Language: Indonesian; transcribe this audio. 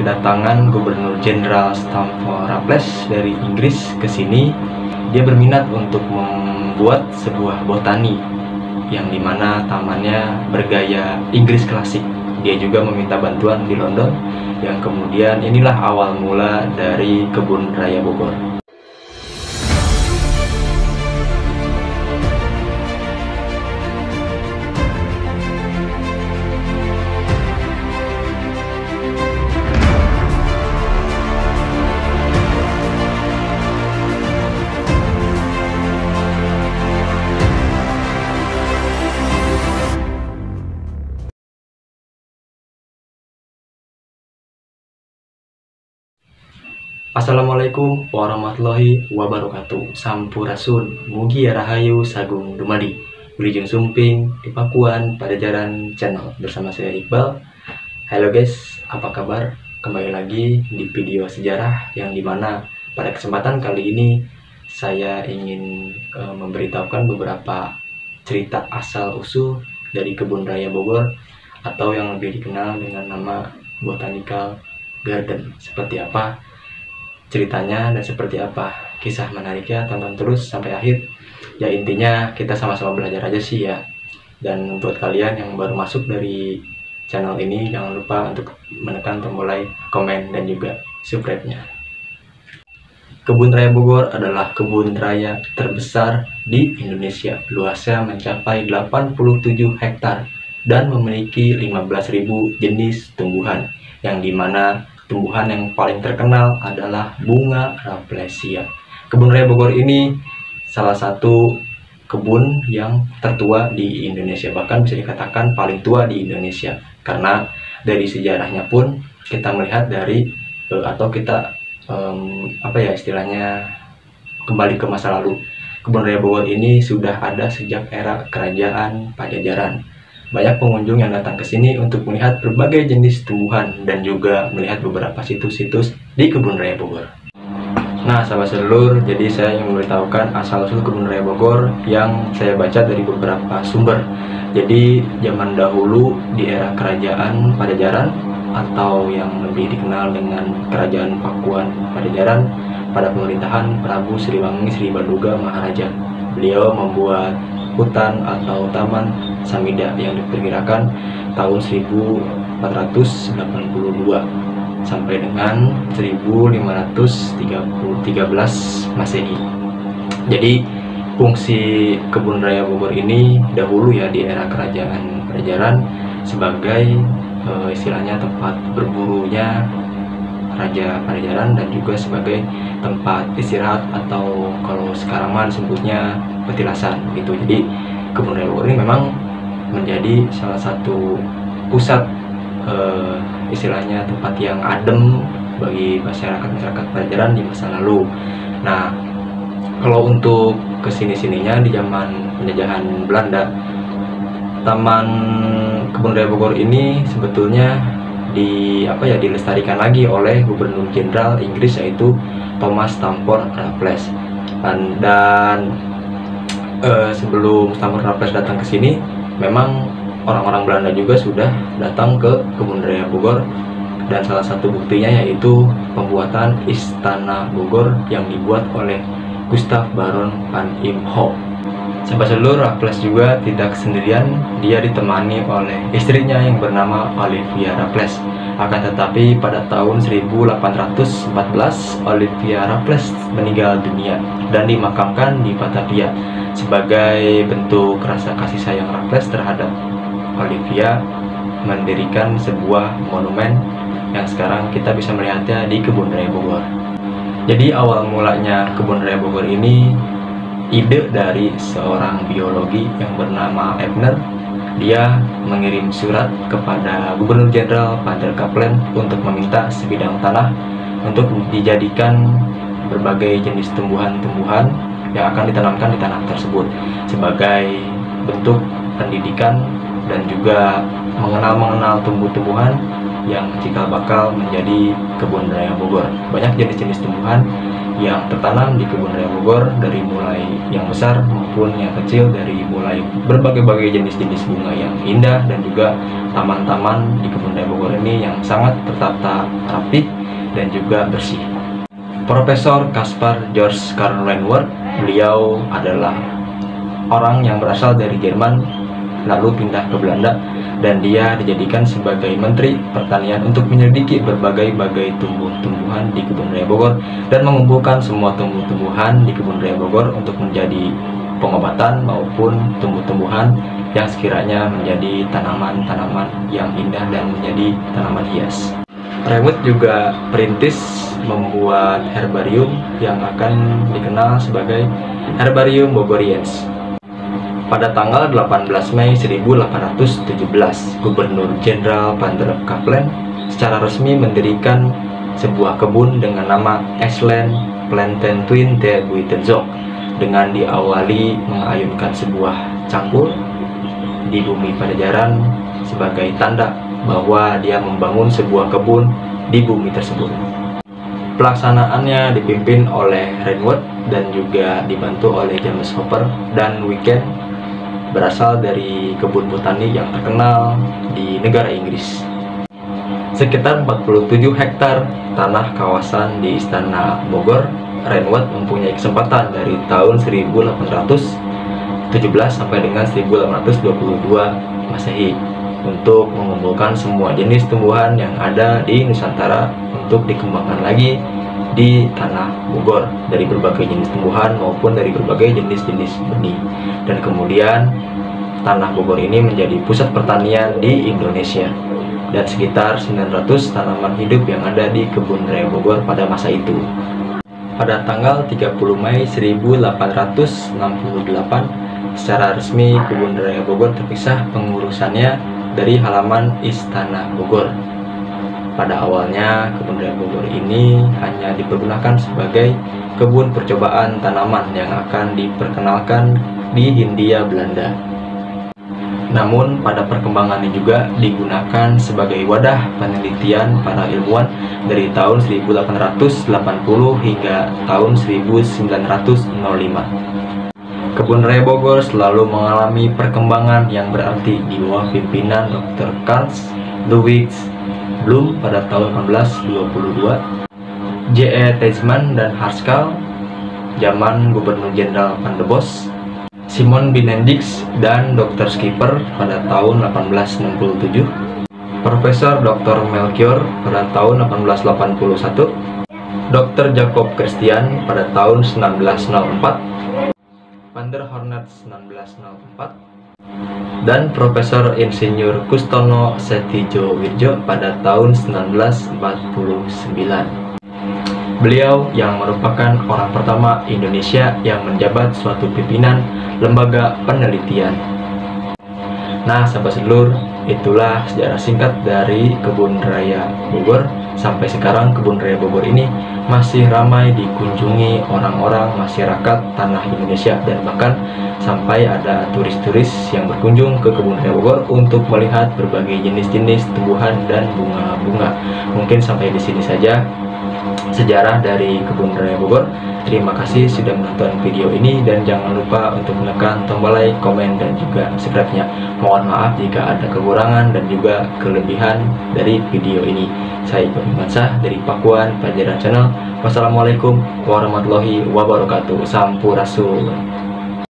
kedatangan Gubernur Jenderal Stamford Raffles dari Inggris ke sini. Dia berminat untuk membuat sebuah botani yang dimana tamannya bergaya Inggris klasik. Dia juga meminta bantuan di London, yang kemudian inilah awal mula dari Kebun Raya Bogor. Assalamualaikum warahmatullahi wabarakatuh. Sampurasun, mugi rahayu sagung dumadi. Wilujeng Sumping di Pakuan Pajajaran Channel bersama saya Iqbal. Halo guys, apa kabar? Kembali lagi di video sejarah yang dimana pada kesempatan kali ini saya ingin memberitahukan beberapa cerita asal usul dari Kebun Raya Bogor atau yang lebih dikenal dengan nama Botanical Garden. Seperti apa ceritanya dan seperti apa kisah menariknya, tonton terus sampai akhir. Ya intinya kita sama-sama belajar aja sih ya. Dan buat kalian yang baru masuk dari channel ini, jangan lupa untuk menekan tombol like, komen, dan juga subscribe-nya. Kebun Raya Bogor adalah kebun raya terbesar di Indonesia. Luasnya mencapai 87 hektar dan memiliki 15.000 jenis tumbuhan, yang dimana tumbuhan yang paling terkenal adalah bunga Rafflesia. Kebun Raya Bogor ini salah satu kebun yang tertua di Indonesia, bahkan bisa dikatakan paling tua di Indonesia. Karena dari sejarahnya pun kita melihat dari atau kita istilahnya kembali ke masa lalu. Kebun Raya Bogor ini sudah ada sejak era Kerajaan Pajajaran. Banyak pengunjung yang datang ke sini untuk melihat berbagai jenis tumbuhan dan juga melihat beberapa situs-situs di Kebun Raya Bogor. Nah, sahabat sedulur, jadi saya ingin memberitahukan asal-usul Kebun Raya Bogor yang saya baca dari beberapa sumber. Jadi, zaman dahulu di era Kerajaan Pajajaran atau yang lebih dikenal dengan Kerajaan Pakuan Pajajaran pada pemerintahan Prabu Sriwangi Sri Baduga Maharaja. Beliau membuat hutan atau taman Samida yang diperkirakan tahun 1482 sampai dengan 1513 Masehi. Jadi fungsi Kebun Raya Bogor ini dahulu ya di era Kerajaan Pajajaran sebagai istilahnya tempat berburunya Raja Pajajaran dan juga sebagai tempat istirahat atau kalau sekarang mah disebutnya petilasan gitu. Jadi Kebun Raya Bogor ini memang menjadi salah satu pusat istilahnya tempat yang adem bagi masyarakat Pajajaran di masa lalu. Nah, kalau untuk kesini-sininya di zaman penjajahan Belanda, Taman Kebun Raya Bogor ini sebetulnya dilestarikan lagi oleh Gubernur Jenderal Inggris yaitu Thomas Stamford Raffles. Dan sebelum Stamford Raffles datang ke sini, memang orang-orang Belanda juga sudah datang ke Kebun Raya Bogor, dan salah satu buktinya yaitu pembuatan Istana Bogor yang dibuat oleh Gustav Baron van Imhoff. Sahabat sedulur, Raffles juga tidak sendirian, dia ditemani oleh istrinya yang bernama Olivia Raffles. Akan tetapi pada tahun 1814 Olivia Raffles meninggal dunia dan dimakamkan di Batavia. Sebagai bentuk rasa kasih sayang Raffles terhadap Olivia, mendirikan sebuah monumen yang sekarang kita bisa melihatnya di Kebun Raya Bogor. Jadi awal mulanya Kebun Raya Bogor ini ide dari seorang biologi yang bernama Ebner. Dia mengirim surat kepada Gubernur Jenderal Van der Capellen untuk meminta sebidang tanah untuk dijadikan berbagai jenis tumbuhan-tumbuhan yang akan ditanamkan di tanah tersebut sebagai bentuk pendidikan dan juga mengenal tumbuh-tumbuhan yang cikal bakal menjadi Kebun Raya Bogor. Banyak jenis-jenis tumbuhan yang tertanam di Kebun Raya Bogor, dari mulai yang besar maupun yang kecil, dari mulai berbagai-bagai jenis-jenis bunga yang indah, dan juga taman-taman di Kebun Raya Bogor ini yang sangat tertata rapi dan juga bersih. Profesor Caspar George Karl Renworth, beliau adalah orang yang berasal dari Jerman lalu pindah ke Belanda, dan dia dijadikan sebagai Menteri Pertanian untuk menyelidiki berbagai-bagai tumbuh-tumbuhan di Kebun Raya Bogor dan mengumpulkan semua tumbuh-tumbuhan di Kebun Raya Bogor untuk menjadi pengobatan maupun tumbuh-tumbuhan yang sekiranya menjadi tanaman-tanaman yang indah dan menjadi tanaman hias. Renworth juga perintis membuat herbarium yang akan dikenal sebagai Herbarium Bogoriense. Pada tanggal 18 Mei 1817, Gubernur Jenderal Van der Kapellen secara resmi mendirikan sebuah kebun dengan nama Esland Plantentuin der Buitenzorg, dengan diawali mengayunkan sebuah cangkul di bumi Pajajaran sebagai tanda bahwa dia membangun sebuah kebun di bumi tersebut. Pelaksanaannya dipimpin oleh Renworth dan juga dibantu oleh James Hopper dan Weekend, berasal dari kebun botani yang terkenal di negara Inggris. Sekitar 47 hektar tanah kawasan di Istana Bogor, Renworth mempunyai kesempatan dari tahun 1817 sampai dengan 1822 Masehi untuk mengumpulkan semua jenis tumbuhan yang ada di Nusantara untuk dikembangkan lagi di tanah Bogor, dari berbagai jenis tumbuhan maupun dari berbagai jenis-jenis benih. Dan kemudian tanah Bogor ini menjadi pusat pertanian di Indonesia, dan sekitar 900 tanaman hidup yang ada di Kebun Raya Bogor pada masa itu. Pada tanggal 30 Mei 1868, secara resmi Kebun Raya Bogor terpisah pengurusannya dari halaman Istana Bogor. Pada awalnya, Kebun Raya Bogor ini hanya dipergunakan sebagai kebun percobaan tanaman yang akan diperkenalkan di Hindia Belanda. Namun, pada perkembangannya juga digunakan sebagai wadah penelitian para ilmuwan dari tahun 1880 hingga tahun 1905. Kebun Raya Bogor selalu mengalami perkembangan yang berarti di bawah pimpinan Dr. Karl Ludwig Blum pada tahun 1822, J.E. Teisman dan Harskal zaman Gubernur Jenderal Van der Bos, Simon Benedicts dan Dr. Schipper pada tahun 1867, Profesor Dr. Melchior pada tahun 1881, Dr. Jacob Christian pada tahun 1904, Van der Hornet 1904, dan Profesor Insinyur Kustono Setijowirjo pada tahun 1949. Beliau yang merupakan orang pertama Indonesia yang menjabat suatu pimpinan lembaga penelitian. Nah, sahabat sedulur, itulah sejarah singkat dari Kebun Raya Bogor. Sampai sekarang Kebun Raya Bogor ini masih ramai dikunjungi orang-orang masyarakat tanah Indonesia, dan bahkan sampai ada turis-turis yang berkunjung ke Kebun Raya Bogor untuk melihat berbagai jenis-jenis tumbuhan dan bunga-bunga. Mungkin sampai di sini saja sejarah dari Kebun Raya Bogor. Terima kasih sudah menonton video ini, dan jangan lupa untuk menekan tombol like, komen, dan juga subscribe-nya. Mohon maaf jika ada kekurangan dan juga kelebihan dari video ini. Saya Iqbal Mansah dari Pakuan Pelajaran Channel. Wassalamualaikum warahmatullahi wabarakatuh. Sampurasun.